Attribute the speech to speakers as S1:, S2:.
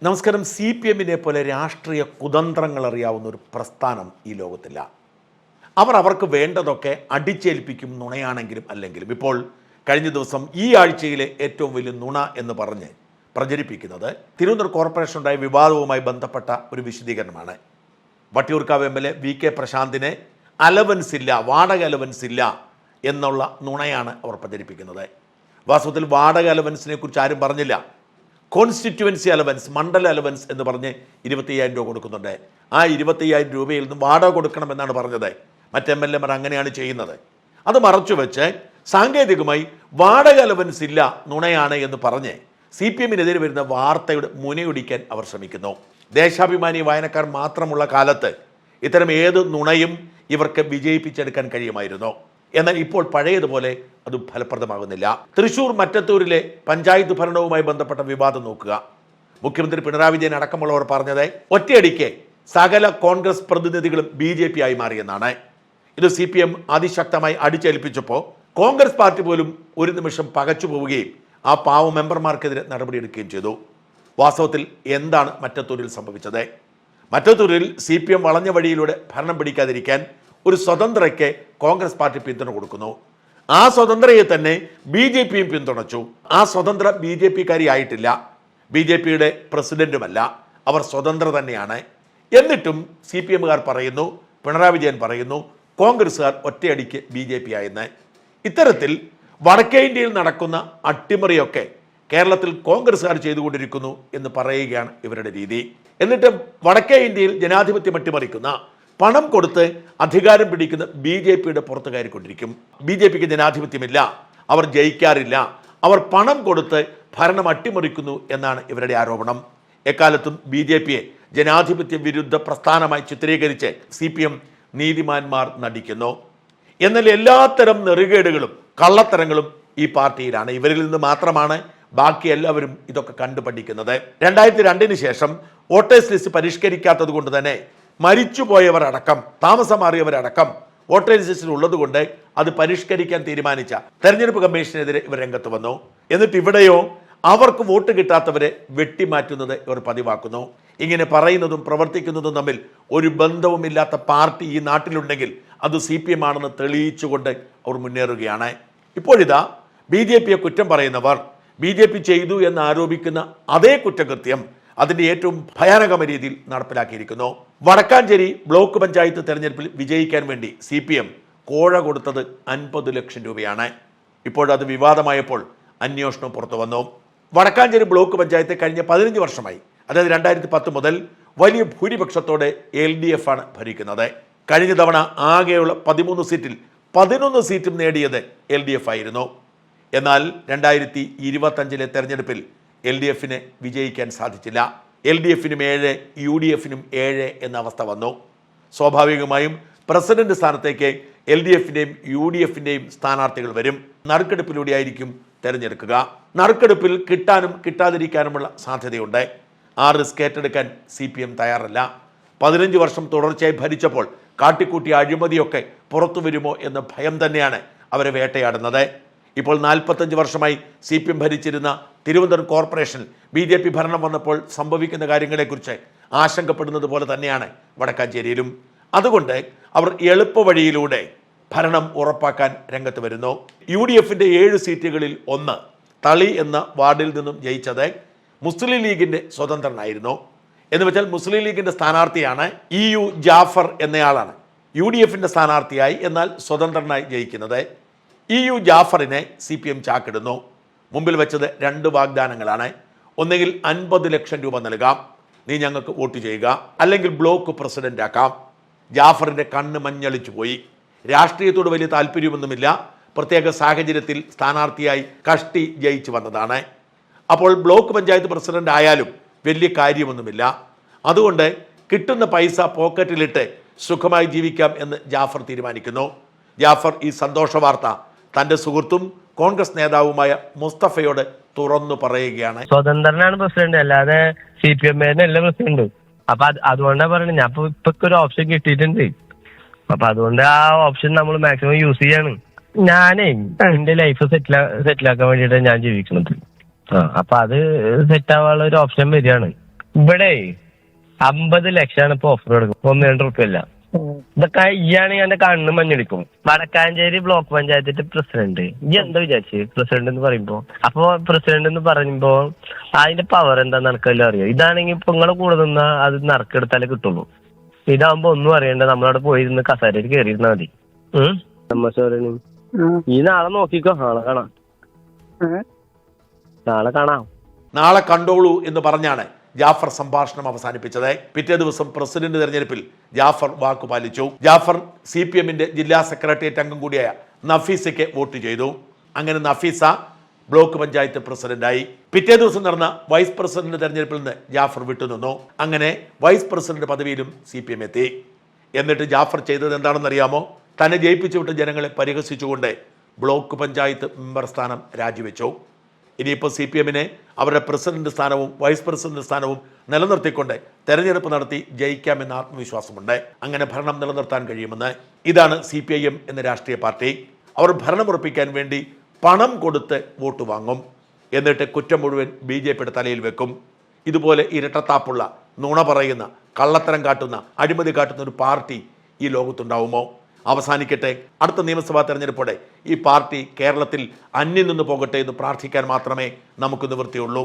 S1: നമസ്കാരം. CPM-നെ പോലെ രാഷ്ട്രീയ കുതന്ത്രങ്ങൾ അറിയാവുന്ന ഒരു പ്രസ്ഥാനം ഈ ലോകത്തില്ല. അവർക്ക് വേണ്ടതൊക്കെ അടിച്ചേൽപ്പിക്കും, നുണയാണെങ്കിലും അല്ലെങ്കിലും. ഇപ്പോൾ കഴിഞ്ഞ ദിവസം ഈ ആഴ്ചയിലെ ഏറ്റവും വലിയ നുണ എന്ന് പറഞ്ഞ് പ്രചരിപ്പിക്കുന്നത് തിരുവനന്തപുരം കോർപ്പറേഷനുണ്ടായ വിവാദവുമായി ബന്ധപ്പെട്ട ഒരു വിശദീകരണമാണ്. വട്ടിയൂർക്കാവ് MLA VK പ്രശാന്തിന് അലവൻസ് ഇല്ല, വാടക അലവൻസ് ഇല്ല എന്നുള്ള നുണയാണ് അവർ പ്രചരിപ്പിക്കുന്നത്. വാസ്തവത്തിൽ വാടക അലവൻസിനെ കുറിച്ച് ആരും പറഞ്ഞില്ല. കോൺസ്റ്റിറ്റ്യുവൻസി അലവൻസ്, മണ്ഡല അലവൻസ് എന്ന് പറഞ്ഞ് 25,000 രൂപ കൊടുക്കുന്നുണ്ട്. ആ 25,000 രൂപയിൽ നിന്ന് വാടക കൊടുക്കണമെന്നാണ് പറഞ്ഞത്. മറ്റ് MLA-മാർ അങ്ങനെയാണ് ചെയ്യുന്നത്. അത് മറച്ചു വെച്ച് സാങ്കേതികമായി വാടക അലവൻസ് ഇല്ല, നുണയാണ് എന്ന് പറഞ്ഞ് CPM-നെതിരെ വരുന്ന വാർത്തയുടെ മുനയൊടിക്കാൻ അവർ ശ്രമിക്കുന്നു. ദേശാഭിമാനി വായനക്കാർ മാത്രമുള്ള കാലത്ത് ഇത്തരം ഏത് നുണയും ഇവർക്ക് വിജയിപ്പിച്ചെടുക്കാൻ കഴിയുമായിരുന്നു. എന്നാൽ ഇപ്പോൾ പഴയതുപോലെ അത് ഫലപ്രദമാകുന്നില്ല. തൃശൂർ മറ്റത്തൂരിലെ പഞ്ചായത്ത് ഭരണവുമായി ബന്ധപ്പെട്ട വിവാദം നോക്കുക. മുഖ്യമന്ത്രി പിണറായി വിജയൻ അടക്കമുള്ളവർ പറഞ്ഞത് ഒറ്റയടിക്ക് സകല കോൺഗ്രസ് പ്രതിനിധികളും BJP ആയി മാറിയെന്നാണ്. ഇത് CPM അതിശക്തമായി അടിച്ചേൽപ്പിച്ചപ്പോൾ കോൺഗ്രസ് പാർട്ടി പോലും ഒരു നിമിഷം പകച്ചു പോവുകയും ആ പാവ മെമ്പർമാർക്കെതിരെ നടപടിയെടുക്കുകയും ചെയ്തു. വാസ്തവത്തിൽ എന്താണ് മറ്റത്തൂരിൽ സംഭവിച്ചത്? മറ്റത്തൂരിൽ CPM വളഞ്ഞ വഴിയിലൂടെ ഭരണം പിടിക്കാതിരിക്കാൻ ഒരു സ്വതന്ത്രയ്ക്ക് കോൺഗ്രസ് പാർട്ടി പിന്തുണ കൊടുക്കുന്നു. ആ സ്വതന്ത്രയെ തന്നെ BJP-യും പിന്തുണച്ചു. ആ സ്വതന്ത്ര BJP-കാരി ആയിട്ടില്ല, BJP-യുടെ പ്രസിഡന്റുമല്ല, അവർ സ്വതന്ത്ര തന്നെയാണ്. എന്നിട്ടും CPM-കാർ പറയുന്നു, പിണറായി വിജയൻ പറയുന്നു, കോൺഗ്രസ്സുകാർ ഒറ്റയടിക്ക് BJP ആയെന്ന്. ഇത്തരത്തിൽ വടക്കേ ഇന്ത്യയിൽ നടക്കുന്ന അട്ടിമറിയൊക്കെ കേരളത്തിൽ കോൺഗ്രസ്സുകാർ ചെയ്തുകൊണ്ടിരിക്കുന്നു എന്ന് പറയുകയാണ് ഇവരുടെ രീതി. എന്നിട്ട് വടക്കേ ഇന്ത്യയിൽ ജനാധിപത്യം അട്ടിമറിക്കുന്ന, പണം കൊടുത്ത് അധികാരം പിടിക്കുന്ന BJP-യുടെ പുറത്ത് കയറിക്കൊണ്ടിരിക്കും. BJP-ക്ക് ജനാധിപത്യമില്ല, അവർ ജയിക്കാറില്ല, അവർ പണം കൊടുത്ത് ഭരണം അട്ടിമറിക്കുന്നു എന്നാണ് ഇവരുടെ ആരോപണം. എക്കാലത്തും BJP-യെ ജനാധിപത്യ വിരുദ്ധ പ്രസ്ഥാനമായി ചിത്രീകരിച്ച് CPM നീതിമാന്മാർ നടിക്കുന്നു. എന്നാൽ എല്ലാത്തരം നെറുകേടുകളും കള്ളത്തരങ്ങളും ഈ പാർട്ടിയിലാണ്. ഇവരിൽ നിന്ന് മാത്രമാണ് ബാക്കി എല്ലാവരും ഇതൊക്കെ കണ്ടുപഠിക്കുന്നത്. 2002-ന് ശേഷം വോട്ടേഴ്സ് ലിസ്റ്റ് പരിഷ്കരിക്കാത്തത് കൊണ്ട് തന്നെ മരിച്ചുപോയവർ അടക്കം, താമസം മാറിയവരടക്കം വോട്ടേഴ്സ് ലിസ്റ്റിൽ ഉള്ളതുകൊണ്ട് അത് പരിഷ്കരിക്കാൻ തീരുമാനിച്ച തെരഞ്ഞെടുപ്പ് കമ്മീഷനെതിരെ ഇവർ രംഗത്ത് വന്നു. എന്നിട്ട് ഇവിടെയോ അവർക്ക് വോട്ട് കിട്ടാത്തവരെ വെട്ടിമാറ്റുന്നത് ഇവർ പതിവാക്കുന്നു. ഇങ്ങനെ പറയുന്നതും പ്രവർത്തിക്കുന്നതും തമ്മിൽ ഒരു ബന്ധവുമില്ലാത്ത പാർട്ടി ഈ നാട്ടിലുണ്ടെങ്കിൽ അത് CPM ആണെന്ന് തെളിയിച്ചുകൊണ്ട് അവർ മുന്നേറുകയാണ്. ഇപ്പോഴിതാ BJP-യെ കുറ്റം പറയുന്നവർ BJP ചെയ്തു എന്ന് ആരോപിക്കുന്ന അതേ കുറ്റകൃത്യം അതിൻ്റെ ഏറ്റവും ഭയാനകമായ രീതിയിൽ നടപ്പിലാക്കിയിരിക്കുന്നു. വടക്കാഞ്ചേരി ബ്ലോക്ക് പഞ്ചായത്ത് തെരഞ്ഞെടുപ്പിൽ വിജയിക്കാൻ വേണ്ടി CPM കോഴ കൊടുത്തത് 50 ലക്ഷം രൂപയാണ്. ഇപ്പോഴത് വിവാദമായപ്പോൾ അന്വേഷണം പുറത്തു വന്നു. വടക്കാഞ്ചേരി ബ്ലോക്ക് പഞ്ചായത്ത് കഴിഞ്ഞ 15 വർഷമായി, അതായത് 2010 മുതൽ വലിയ ഭൂരിപക്ഷത്തോടെ LDF ആണ് ഭരിക്കുന്നത്. കഴിഞ്ഞ തവണ ആകെയുള്ള 13 സീറ്റിൽ 11 സീറ്റും നേടിയത് LDF ആയിരുന്നു. എന്നാൽ 2025-ലെ തെരഞ്ഞെടുപ്പിൽ LDF-ന് വിജയിക്കാൻ സാധിച്ചില്ല. LDF-നും 7, UDF-നും 7 എന്ന അവസ്ഥ വന്നു. സ്വാഭാവികമായും പ്രസിഡന്റ് സ്ഥാനത്തേക്ക് LDF-ൻ്റെയും UDF-ൻ്റെയും സ്ഥാനാർത്ഥികൾ വരും. നറുക്കെടുപ്പിലൂടെ ആയിരിക്കും തെരഞ്ഞെടുക്കുക. നറുക്കെടുപ്പിൽ കിട്ടാനും കിട്ടാതിരിക്കാനുമുള്ള സാധ്യതയുണ്ട്. ആ റിസ്ക് ഏറ്റെടുക്കാൻ CPM തയ്യാറല്ല. 15 വർഷം തുടർച്ചയായി ഭരിച്ചപ്പോൾ കാട്ടിക്കൂട്ടിയ അഴിമതിയൊക്കെ പുറത്തു വരുമോ എന്ന ഭയം തന്നെയാണ് അവരെ വേട്ടയാടുന്നത്. ഇപ്പോൾ 45 വർഷമായി CPM ഭരിച്ചിരുന്ന തിരുവനന്തപുരം കോർപ്പറേഷൻ BJP ഭരണം വന്നപ്പോൾ സംഭവിക്കുന്ന കാര്യങ്ങളെക്കുറിച്ച് ആശങ്കപ്പെടുന്നത് പോലെ തന്നെയാണ് വടക്കാഞ്ചേരിയിലും. അതുകൊണ്ട് അവർ എളുപ്പ വഴിയിലൂടെ ഭരണം ഉറപ്പാക്കാൻ രംഗത്ത് വരുന്നു. UDF-ൻ്റെ 7 സീറ്റുകളിൽ 1 തളി എന്ന വാർഡിൽ നിന്നും ജയിച്ചത് മുസ്ലിം ലീഗിൻ്റെ സ്വതന്ത്രനായിരുന്നു. എന്ന് വെച്ചാൽ മുസ്ലിം ലീഗിൻ്റെ സ്ഥാനാർത്ഥിയാണ് EU ജാഫർ എന്നയാളാണ് UDF-ൻ്റെ സ്ഥാനാർത്ഥിയായി, എന്നാൽ സ്വതന്ത്രനായി ജയിക്കുന്നത്. EU ജാഫറിനെ CPM ചാക്കിടുന്നു. മുമ്പിൽ വെച്ചത് 2 വാഗ്ദാനങ്ങളാണ്. ഒന്നെങ്കിൽ 50 ലക്ഷം രൂപ നൽകാം, നീ ഞങ്ങൾക്ക് വോട്ട് ചെയ്യുക, അല്ലെങ്കിൽ ബ്ലോക്ക് പ്രസിഡന്റ് ആക്കാം. ജാഫറിൻ്റെ കണ്ണ് മഞ്ഞളിച്ചു പോയി. രാഷ്ട്രീയത്തോട് വലിയ താല്പര്യമൊന്നുമില്ല, പ്രത്യേക സാഹചര്യത്തിൽ സ്ഥാനാർത്ഥിയായി കഷ്ടി ജയിച്ചു വന്നതാണ്. അപ്പോൾ ബ്ലോക്ക് പഞ്ചായത്ത് പ്രസിഡന്റ് ആയാലും വലിയ കാര്യമൊന്നുമില്ല. അതുകൊണ്ട് കിട്ടുന്ന പൈസ പോക്കറ്റിലിട്ട് സുഖമായി ജീവിക്കാം എന്ന് ജാഫർ തീരുമാനിക്കുന്നു. ജാഫർ ഈ സന്തോഷ വാർത്ത തൻ്റെ സുഹൃത്തും കോൺഗ്രസ് നേതാവുമായ മുസ്തഫയോട് തുറന്നു പറയുകയാണ്.
S2: സ്വതന്ത്രനാണ് പ്രസിഡന്റ്, അല്ലാതെ CPM-അല്ല പ്രസിഡന്റ്. അപ്പൊ അതുകൊണ്ടാണ് പറയുന്നത്, ഞാൻ ഇപ്പൊ ഒരു ഓപ്ഷൻ കിട്ടിയിട്ടുണ്ട്. അപ്പൊ അതുകൊണ്ട് ആ ഓപ്ഷൻ നമ്മൾ മാക്സിമം യൂസ് ചെയ്യാണ്. ഞാനേ എന്റെ ലൈഫ് സെറ്റിലാക്കാൻ വേണ്ടിയിട്ടാണ് ഞാൻ ജീവിക്കുന്നത്. അപ്പൊ അത് സെറ്റ് ആവാനുള്ള ഒരു ഓപ്ഷൻ വരികയാണ്. ഇവിടെ 50 ലക്ഷമാണ് ഇപ്പൊ ഓഫർ കൊടുക്കും, 1-2 റുപ്യല്ല. ഇതൊക്കെ ഇയാണെങ്കിൽ എന്റെ കണ്ണ് മഞ്ഞടിക്കും. വടക്കാഞ്ചേരി ബ്ലോക്ക് പഞ്ചായത്തിന്റെ പ്രസിഡന്റ്, ഈ എന്താ വിചാരിച്ച് പ്രസിഡന്റ് എന്ന് പറയുമ്പോ? അപ്പൊ പ്രസിഡന്റ് എന്ന് പറയുമ്പോ അതിന്റെ പവർ എന്താ നടക്കല്ലോ അറിയാം. ഇതാണെങ്കിൽ ഇപ്പൊ നിങ്ങളെ കൂടെ നിന്നാ അത് നറുക്കെടുത്താലേ കിട്ടുള്ളൂ. ഇതാവുമ്പോ ഒന്നും അറിയണ്ട, നമ്മളവിടെ പോയിരുന്ന് കസേരയിൽ കയറിയിരുന്നാ മതി. ഈ നാളെ നോക്കിക്കോ, നാളെ കാണാം.
S1: നാളെ കണ്ടോളൂ എന്ന് പറഞ്ഞാണ് ജാഫർ സംഭാഷണം അവസാനിപ്പിച്ചത്. പിറ്റേ ദിവസം പ്രസിഡന്റ് തെരഞ്ഞെടുപ്പിൽ ജാഫർ വാക്കുപാലിച്ചു. ജാഫർ CPM-ന്റെ ജില്ലാ സെക്രട്ടേറിയറ്റ് അംഗം കൂടിയായ നഫീസയ്ക്ക് വോട്ട് ചെയ്തു. അങ്ങനെ നഫീസ ബ്ലോക്ക് പഞ്ചായത്ത് പ്രസിഡന്റായി. പിറ്റേ ദിവസം നടന്ന വൈസ് പ്രസിഡന്റ് തെരഞ്ഞെടുപ്പിൽ നിന്ന് ജാഫർ വിട്ടുനിന്നു. അങ്ങനെ വൈസ് പ്രസിഡന്റ് പദവിയിലും CPM എത്തി. എന്നിട്ട് ജാഫർ ചെയ്തത് എന്താണെന്നറിയാമോ? തന്നെ ജയിപ്പിച്ചു വിട്ട ജനങ്ങളെ പരിഹസിച്ചുകൊണ്ട് ബ്ലോക്ക് പഞ്ചായത്ത് മെമ്പർ സ്ഥാനം രാജിവെച്ചു. ഇനിയിപ്പോൾ CPM-നെ അവരുടെ പ്രസിഡന്റ് സ്ഥാനവും വൈസ് പ്രസിഡന്റ് സ്ഥാനവും നിലനിർത്തിക്കൊണ്ട് തെരഞ്ഞെടുപ്പ് നടത്തി ജയിക്കാമെന്ന ആത്മവിശ്വാസമുണ്ട്. അങ്ങനെ ഭരണം നിലനിർത്താൻ കഴിയുമെന്ന്. ഇതാണ് CPIM എന്ന രാഷ്ട്രീയ പാർട്ടി. അവർ ഭരണമുറപ്പിക്കാൻ വേണ്ടി പണം കൊടുത്ത് വോട്ട് വാങ്ങും. എന്നിട്ട് കുറ്റം മുഴുവൻ BJP-യുടെ തലയിൽ വെക്കും. ഇതുപോലെ ഇരട്ടത്താപ്പുള്ള, നുണ പറയുന്ന, കള്ളത്തരം കാട്ടുന്ന, അഴിമതി കാട്ടുന്ന ഒരു പാർട്ടി ഈ ലോകത്തുണ്ടാവുമോ? അവസാനിക്കട്ടെ. അടുത്ത നിയമസഭാ തെരഞ്ഞെടുപ്പോടെ ഈ പാർട്ടി കേരളത്തിൽ അന്യം നിന്ന് പോകട്ടെ എന്ന് പ്രാർത്ഥിക്കാൻ മാത്രമേ നമുക്ക് നിവൃത്തിയുള്ളൂ.